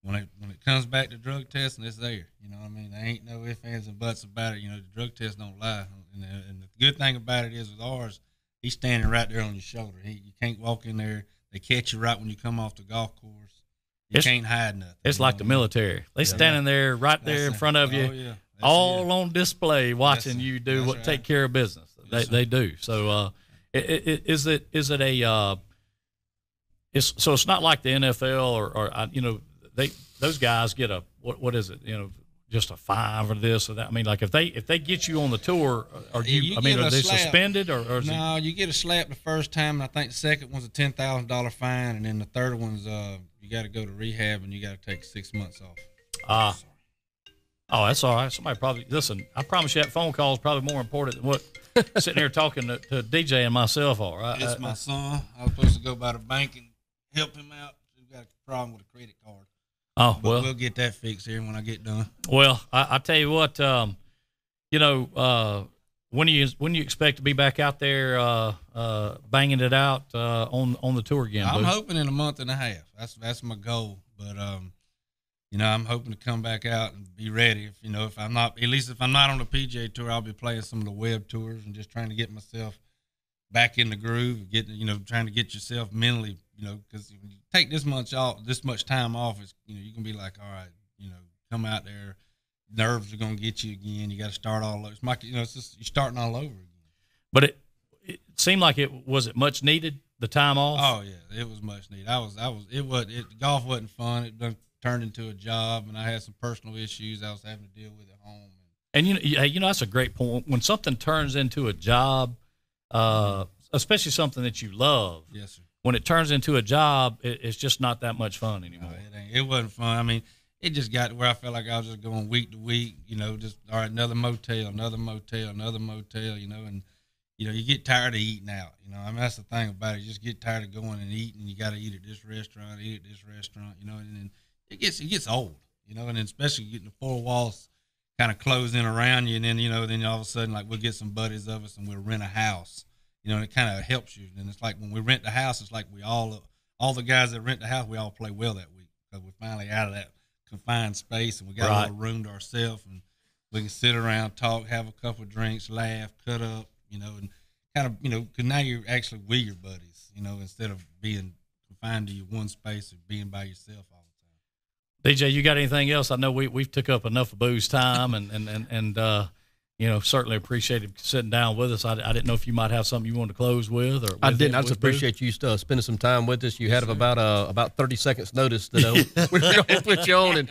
when it comes back to drug testing, it's there. I mean, there ain't no ifs, ands, and buts about it. The drug tests don't lie. And the good thing about it is with ours, he's standing right there on your shoulder. You can't walk in there. They catch you right when you come off the golf course. You can't hide nothing. It's like the military. They standing there right there in front of you, all on display, watching you do take care of business. They do. So is it a so it's not like the NFL or those guys get a what is it, just a fine or this or that. I mean, like if they get you on the tour, are they suspended or no? You get a slap the first time, and I think the second one's a $10,000 fine, and then the third one's you got to go to rehab and you got to take 6 months off. Oh, that's all right. Somebody probably listen. I promise you that phone call is probably more important than what sitting here talking to DJ and myself are. Right? It's my son. I was supposed to go by the bank and help him out. He's got a problem with a credit card. Oh, but we'll get that fixed here when I get done. Well, I tell you what, when do you expect to be back out there banging it out on the tour again? I'm hoping in a month and a half. That's my goal. But I'm hoping to come back out and be ready. If I'm not on the PGA Tour, I'll be playing some of the web tours and just trying to get myself back in the groove, trying to get yourself mentally, because if you take this much time off, it's, you can be like, all right, come out there, nerves are going to get you again. You got to start all over. It's just, you're starting all over again. But it seemed like it much needed, the time off. Oh yeah, it was much needed. Golf wasn't fun. It done turned into a job, and I had some personal issues I was having to deal with at home. And that's a great point. When something turns into a job, especially something that you love. Yes, sir. When it turns into a job, it's just not that much fun anymore. No, it wasn't fun. I mean, it just got to where I felt like I was just going week to week, just, all right, another motel, and, you get tired of eating out. I mean, that's the thing about it. You just get tired of going and eating. You got to eat at this restaurant, and then it gets old, and then especially getting the four walls kind of closed in around you, and then, then all of a sudden, like, we'll get some buddies of us and we'll rent a house. And it kind of helps you. And it's like when we rent the house, it's like we all the guys that rent the house, we all play well that week because we're finally out of that confined space and we got a little room to ourselves and we can sit around, talk, have a couple of drinks, laugh, cut up, and kind of, because now you're actually with your buddies, instead of being confined to your one space or being by yourself all the time. DJ, you got anything else? I know we've took up enough of Boo's time and certainly appreciated sitting down with us. I didn't know if you might have something you wanted to close with. Or I didn't. I just appreciate you spending some time with us. You had about 30 seconds notice that we were going to put you on, and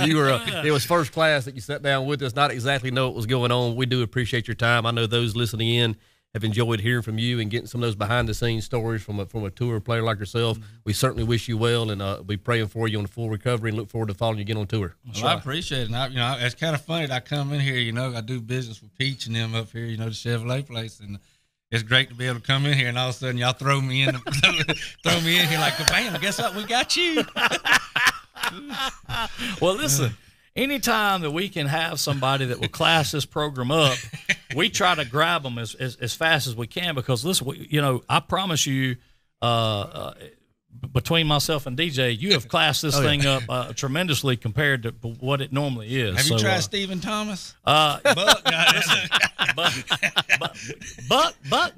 you were. It was first class that you sat down with us. Not exactly know what was going on. We do appreciate your time. I know those listening in have enjoyed hearing from you and getting some of those behind-the-scenes stories from a tour player like yourself. Mm-hmm. We certainly wish you well, and be praying for you on a full recovery and look forward to following you again on tour. Well, I appreciate it. And it's kind of funny that I come in here, I do business with Peach and them up here, the Chevrolet place, and it's great to be able to come in here, and all of a sudden y'all throw me in here like, bam, guess what? We got you. Well, listen. Anytime that we can have somebody that will class this program up, we try to grab them as fast as we can because, listen, I promise you, between myself and DJ, you have classed this thing up tremendously compared to what it normally is. Have you tried Stephen Thomas? Buck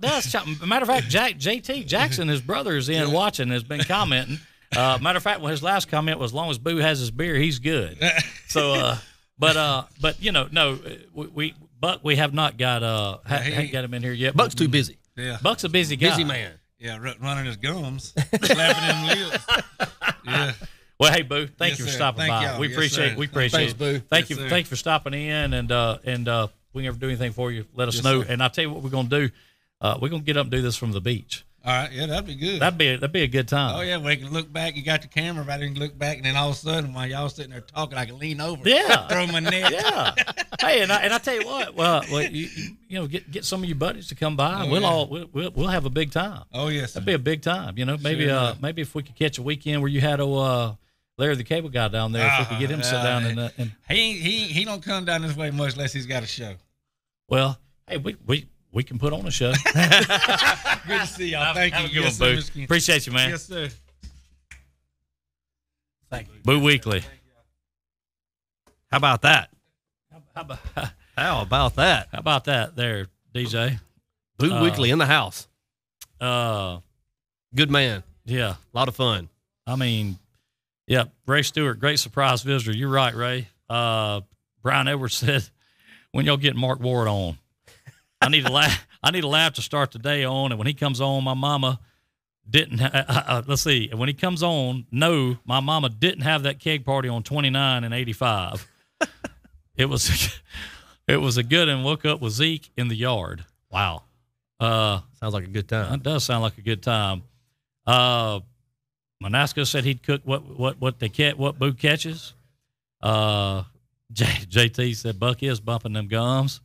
does. Matter of fact, JT Jackson, his brother, is in watching, has been commenting. Matter of fact, well, his last comment was, "As long as Boo has his beer, he's good." So, but you know, no, Buck, we have not got haven't got him in here yet. Buck's too busy. Yeah, Buck's a busy guy. Busy man. Yeah, running his gums, slapping them lips. Yeah. Well, hey, Boo, thank you for sir. stopping Thank by. y'all. We Yes, appreciate sir. we appreciate Thanks, it. Boo. Thank Yes, you, sir. thank you for stopping in, and if we can ever do anything for you, let us Yes, know. sir. And I'll tell you what we're gonna do. We're gonna get up and do this from the beach. All right, yeah, that'd be good. That'd be a good time. Oh yeah, we can look back. You got the camera, but I can look back, and then all of a sudden, while y'all sitting there talking, I can lean over, Yeah. throw my net. Yeah. Hey, and I tell you what, well you know, get some of your buddies to come by. We'll have a big time. Oh yes, That'd be a big time. You know, maybe Sure. maybe if we could catch a weekend where you had Larry the Cable Guy down there, if we could get him to sit down and he don't come down this way much unless he's got a show. well, hey, we can put on a show. Good to see y'all. Thank Have you. a good Yes, one, sir, Boo. Mr. King. Appreciate you, man. Yes, sir. Thank you. Boo Weekly. How about that? How about, How about that? how about that there, DJ? Boo Weekly in the house. Good man. Yeah. A lot of fun. I mean, yeah, Ray Stewart, great surprise visitor. You're right, Ray. Brian Edwards said, when y'all get Mark Ward on, I need a laugh. I need a laugh to start the day on. And when he comes on, my mama didn't. Let's see. When he comes on, no, my mama didn't have that keg party on 29 and 85. It was a good and woke up with Zeke in the yard. Wow. Sounds like a good time. That does sound like a good time. Manasco said he'd cook what Boo catches. JT said Buck is bumping them gums.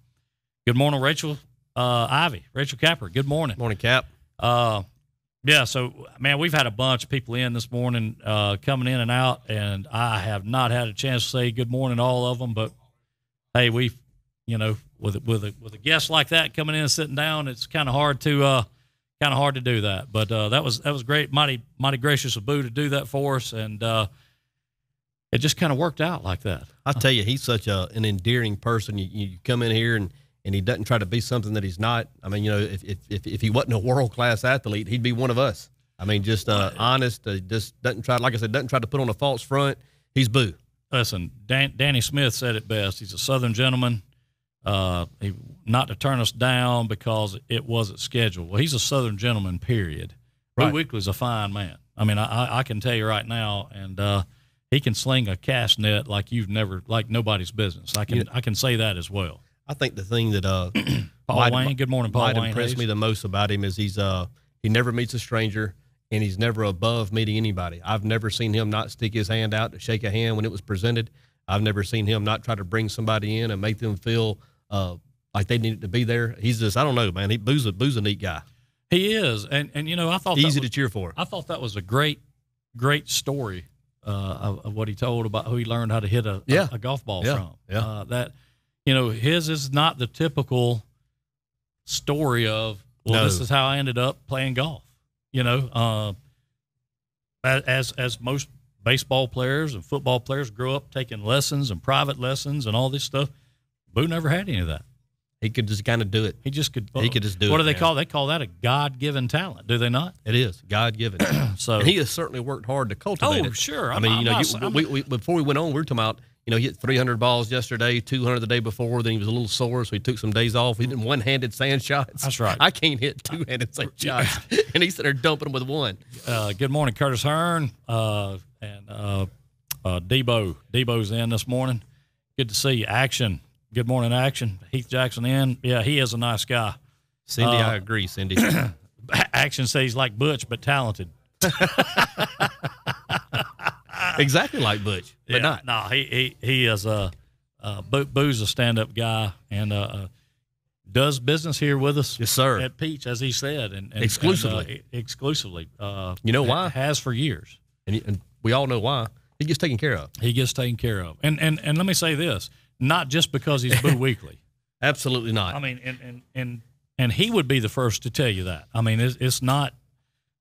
Good morning, Rachel Rachel Capper. Good morning. Morning, Cap. Yeah, so man, we've had a bunch of people in this morning, coming in and out, and I have not had a chance to say good morning to all of them. But hey, we've, you know, with a guest like that coming in and sitting down, it's kind of hard to do that. But that was great, mighty gracious of Boo to do that for us, and it just kind of worked out like that. I tell you, he's such an endearing person. You come in here and he doesn't try to be something that he's not. I mean, you know, if he wasn't a world-class athlete, he'd be one of us. I mean, just honest, just doesn't try, like I said, doesn't try to put on a false front. He's Boo. Listen, Danny Smith said it best. He's a Southern gentleman. Not to turn us down because it wasn't scheduled. Well, he's a Southern gentleman, period. Right. Boo Weekly's a fine man. I mean, I can tell you right now, and he can sling a cast net like nobody's business. I can say that as well. I think the thing that Paul Wayne, good morning, Paul might Wayne. impress me the most about him is he never meets a stranger, and he's never above meeting anybody. I've never seen him not stick his hand out to shake a hand when it was presented. I've never seen him not try to bring somebody in and make them feel like they needed to be there. He's just, I don't know, man. Boo's a neat guy. He is, and you know, I thought easy to cheer for. I thought that was a great story of what he told about who he learned how to hit a golf ball from. Yeah. That, you know, his is not the typical story of, well, this is how I ended up playing golf. You know, as most baseball players and football players grow up taking lessons and private lessons and all this stuff, Boo never had any of that. He could just kind of do it. He just could. He could just do it. What do they call? They call that a God-given talent, do they not? It is God-given. So and he has certainly worked hard to cultivate it. Oh, sure. I mean, we before we went on, we were talking about, you know, he hit 300 balls yesterday, 200 the day before. Then he was a little sore, so he took some days off. He did one-handed sand shots. That's right. I can't hit two-handed sand shots, and he's sitting there dumping them with one. Good morning, Curtis Hearn and Debo. Debo's in this morning. Good to see you. Action. Good morning, Action. Heath Jackson in. Yeah, he is a nice guy. Cindy, I agree, Cindy. Action says he's like Butch, but talented. Exactly like Butch, but not. No, he is Boo's a stand-up guy and does business here with us. Yes, sir. At Peach, as he said, and exclusively. Exclusively. You know why? Has for years, and we all know why. He gets taken care of. He gets taken care of, and let me say this: not just because he's Boo Weekly. Absolutely not. I mean, and he would be the first to tell you that. I mean, it's not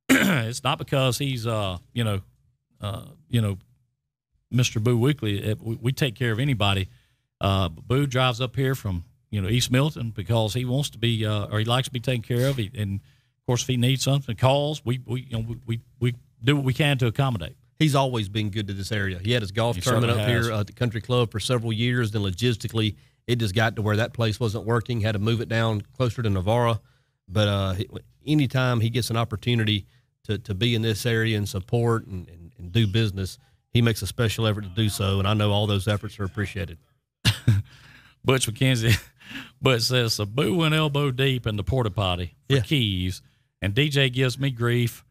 it's not because he's Mr. Boo Weekley. We take care of anybody. Boo drives up here from East Milton because he wants to be or he likes to be taken care of. And of course, if he needs something, calls. We do what we can to accommodate. He's always been good to this area. He had his golf tournament up here at the country club for several years. Then logistically, it just got to where that place wasn't working. Had to move it down closer to Navarra. But anytime he gets an opportunity to be in this area and support and do business, he makes a special effort to do so. And I know all those efforts are appreciated. Butch McKenzie, Butch says, so Boo went elbow deep in the porta potty for keys, and DJ gives me grief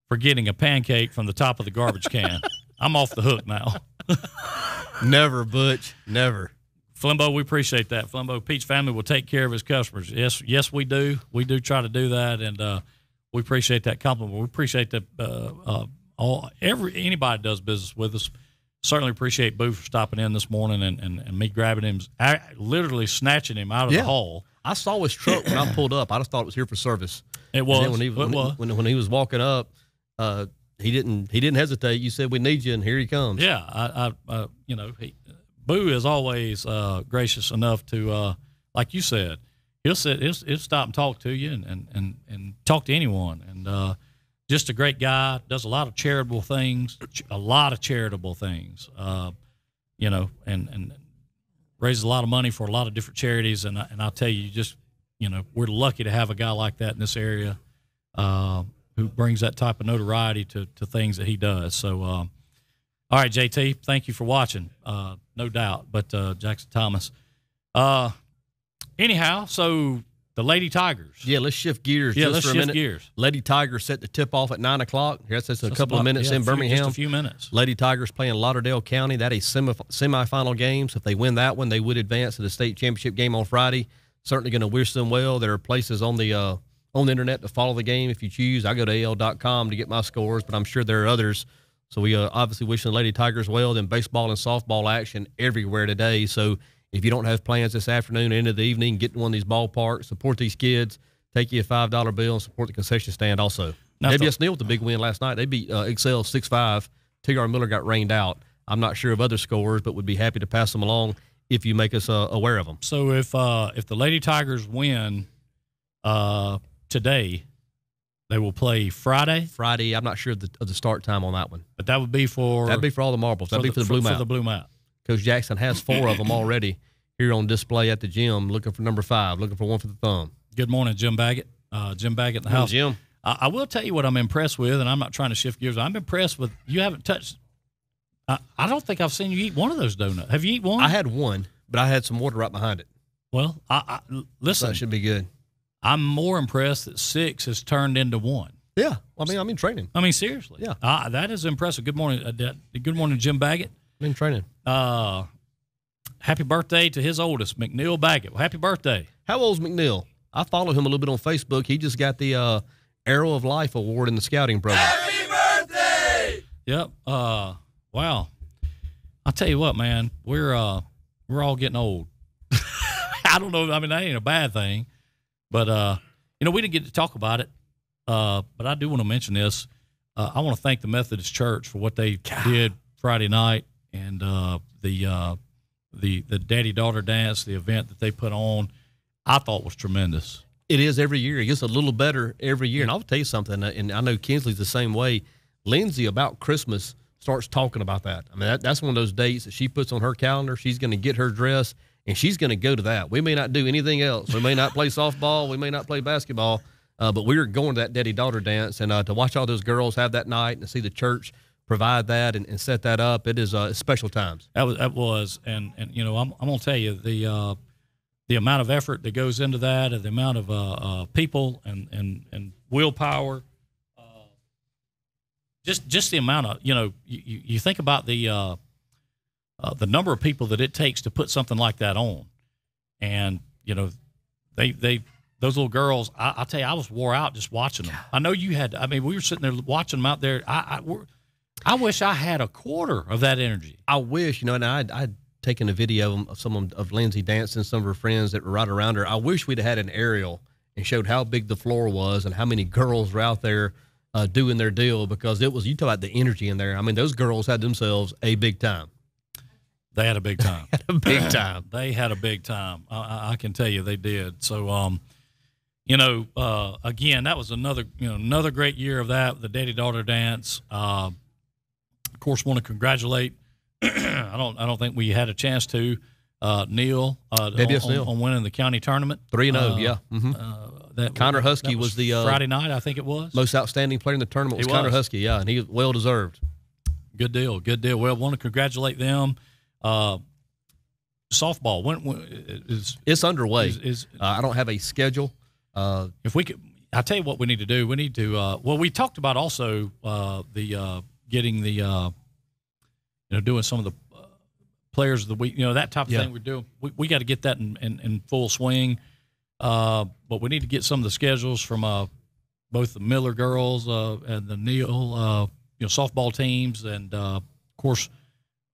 for getting a pancake from the top of the garbage can. I'm off the hook now. Never, Butch, never. Flimbo, we appreciate that. Flimbo, Peach family will take care of his customers. Yes, we do. We do try to do that, and we appreciate that compliment. We appreciate that anybody does business with us. Certainly appreciate Boo for stopping in this morning and me grabbing him, literally snatching him out of the hall. I saw his truck when I pulled up. I just thought it was here for service. It was. When he was walking up, he didn't hesitate. You said, we need you, and here he comes. Yeah, Boo is always gracious enough to, like you said, he'll stop and talk to you and talk to anyone. And just a great guy, does a lot of charitable things, and raises a lot of money for a lot of different charities. And I'll tell you, we're lucky to have a guy like that in this area who brings that type of notoriety to things that he does. So, all right, JT, thank you for watching, no doubt. But Jackson Thomas. Anyhow, so the Lady Tigers. Yeah, let's shift gears just for a minute. Gears. Lady Tigers set the tip off at 9 o'clock. That's a couple of minutes in Birmingham. Just a few minutes. Lady Tigers playing Lauderdale County. That is semifinal game. So if they win that one, they would advance to the state championship game on Friday. Certainly going to wish them well. There are places on the internet to follow the game if you choose. I go to AL.com to get my scores, but I'm sure there are others. So we obviously wishing the Lady Tigers well. Then baseball and softball action everywhere today. So if you don't have plans this afternoon or into the evening, get to one of these ballparks, support these kids, take you a $5 bill, and support the concession stand also. WS Neal with the big win last night. They beat Excel 6-5. T.R. Miller got rained out. I'm not sure of other scores, but would be happy to pass them along if you make us aware of them. So if the Lady Tigers win today, they will play Friday. Friday, I'm not sure of the start time on that one. But that would be for all the marbles. That'd be for the Blue Map. For the Blue Map. Coach Jackson has 4 of them already here on display at the gym, looking for number 5, looking for one for the thumb. Good morning, Jim Baggett. Jim Baggett in the house. Jim. I will tell you what I'm impressed with, and I'm not trying to shift gears. I'm impressed with you haven't touched. I don't think I've seen you eat one of those donuts. Have you eaten one? I had one, but I had some water right behind it. Well, listen. That should be good. I'm more impressed that 6 has turned into 1. Yeah, I mean training. I mean seriously. Yeah, that is impressive. Good morning, Jim Baggett. In training. Happy birthday to his oldest, McNeil Baggett. Well, happy birthday. How old's McNeil? I follow him a little bit on Facebook. He just got the Arrow of Life award in the scouting program. Happy birthday! Yep. Wow. I'll tell you what, man. We're all getting old. I don't know. I mean, that ain't a bad thing, but we didn't get to talk about it. But I do want to mention this. I want to thank the Methodist Church for what they did Friday night and the daddy-daughter dance, the event that they put on, I thought was tremendous. It is every year. It gets a little better every year. And I'll tell you something, and I know Kinsley's the same way. Lindsay, about Christmas, starts talking about that. I mean, that's one of those dates that she puts on her calendar. She's going to get her dress, and she's going to go to that. We may not do anything else. We may not play softball. We may not play basketball. But we're going to that daddy-daughter dance, and to watch all those girls have that night and to see the church provide that and set that up, it is special times. That was, and I'm going to tell you the amount of effort that goes into that, and the amount of people and willpower, just the amount of you think about the number of people that it takes to put something like that on, and they. Those little girls, I'll tell you, I was wore out just watching them. I know you had. I mean, we were sitting there watching them out there. I wish I had a quarter of that energy. I wish, and I'd taken a video of Lindsay dancing, some of her friends that were right around her. I wish we'd had an aerial and showed how big the floor was and how many girls were out there doing their deal, because it was, you talk about the energy in there. I mean, those girls had themselves a big time. They had a big time. Big time. They had a big time. I can tell you they did. So, you know, again, that was another great year of that, the daddy-daughter dance. Of course, want to congratulate. I don't think we had a chance to Neil on winning the county tournament. 3-0, yeah. Mm-hmm. Connor Husky was the Friday night, I think it was. Most outstanding player in the tournament was Connor Husky, yeah, and he was well deserved. Good deal. Well, want to congratulate them. Softball it's underway. I don't have a schedule. If we could, I tell you what we need to do. We need to. Well, we talked about also getting the doing some of the players of the week. That type of thing we're doing. We got to get that in full swing. But we need to get some of the schedules from both the Miller girls and the Neal softball teams, and of course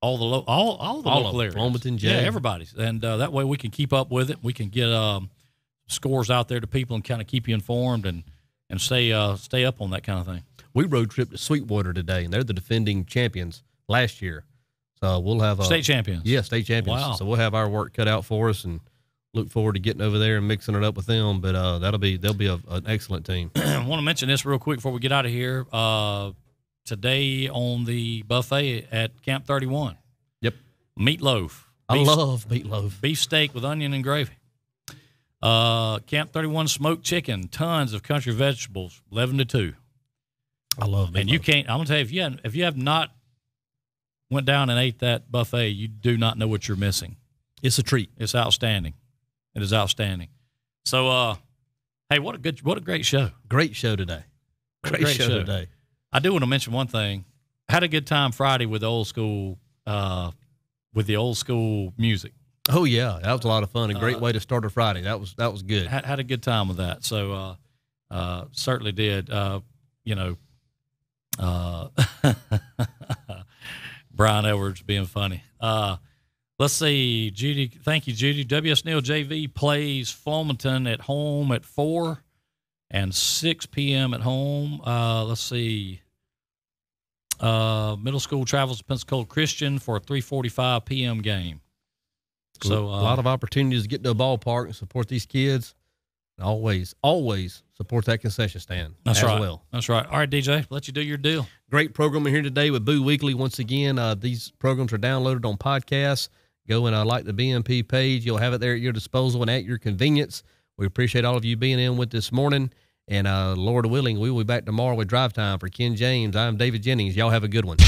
all the local areas. Wilmington, everybody's, and that way we can keep up with it. We can get scores out there to people and kind of keep you informed and stay up on that kind of thing. We road trip to Sweetwater today, and they're the defending champions last year. So we'll have state champions. Yeah, state champions. Wow. So we'll have our work cut out for us, and look forward to getting over there and mixing it up with them. But they'll be an excellent team. I want to mention this real quick before we get out of here. Today on the buffet at Camp 31. Yep. Meatloaf. I love meatloaf. Beefsteak with onion and gravy. Camp 31 smoked chicken, tons of country vegetables, 11 to 2. I love meatloaf. And you can't, I'm going to tell you, if you have not went down and ate that buffet, you do not know what you're missing. It's a treat. It's outstanding. It is outstanding. So, hey, what a great show. Great show today. Great show today. I do want to mention one thing. I had a good time Friday with the old school music. Oh yeah, that was a lot of fun. A great way to start a Friday. That was good. Had a good time with that. So certainly did. Brian Edwards being funny. Let's see, Judy. Thank you, Judy. W.S. Neal JV plays Fulmerton at home at 4 and 6 p.m. at home. Let's see. Middle school travels to Pensacola Christian for a 3:45 p.m. game. So a lot of opportunities to get to a ballpark and support these kids. And always support that concession stand. That's right. Well. That's right. All right, DJ, let you do your deal. Great programming here today with Boo Weekly. Once again, these programs are downloaded on podcasts. Go and like the BMP page. You'll have it there at your disposal and at your convenience. We appreciate all of you being in with this morning. And Lord willing, we will be back tomorrow with Drive Time. For Ken James, I'm David Jennings. Y'all have a good one.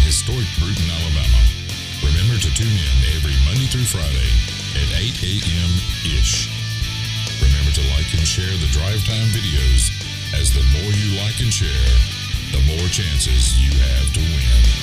Historic Bruton, Alabama. Remember to tune in every Monday through Friday at 8 a.m.-ish. Remember to like and share the Drive Time videos, as the more you like and share, the more chances you have to win.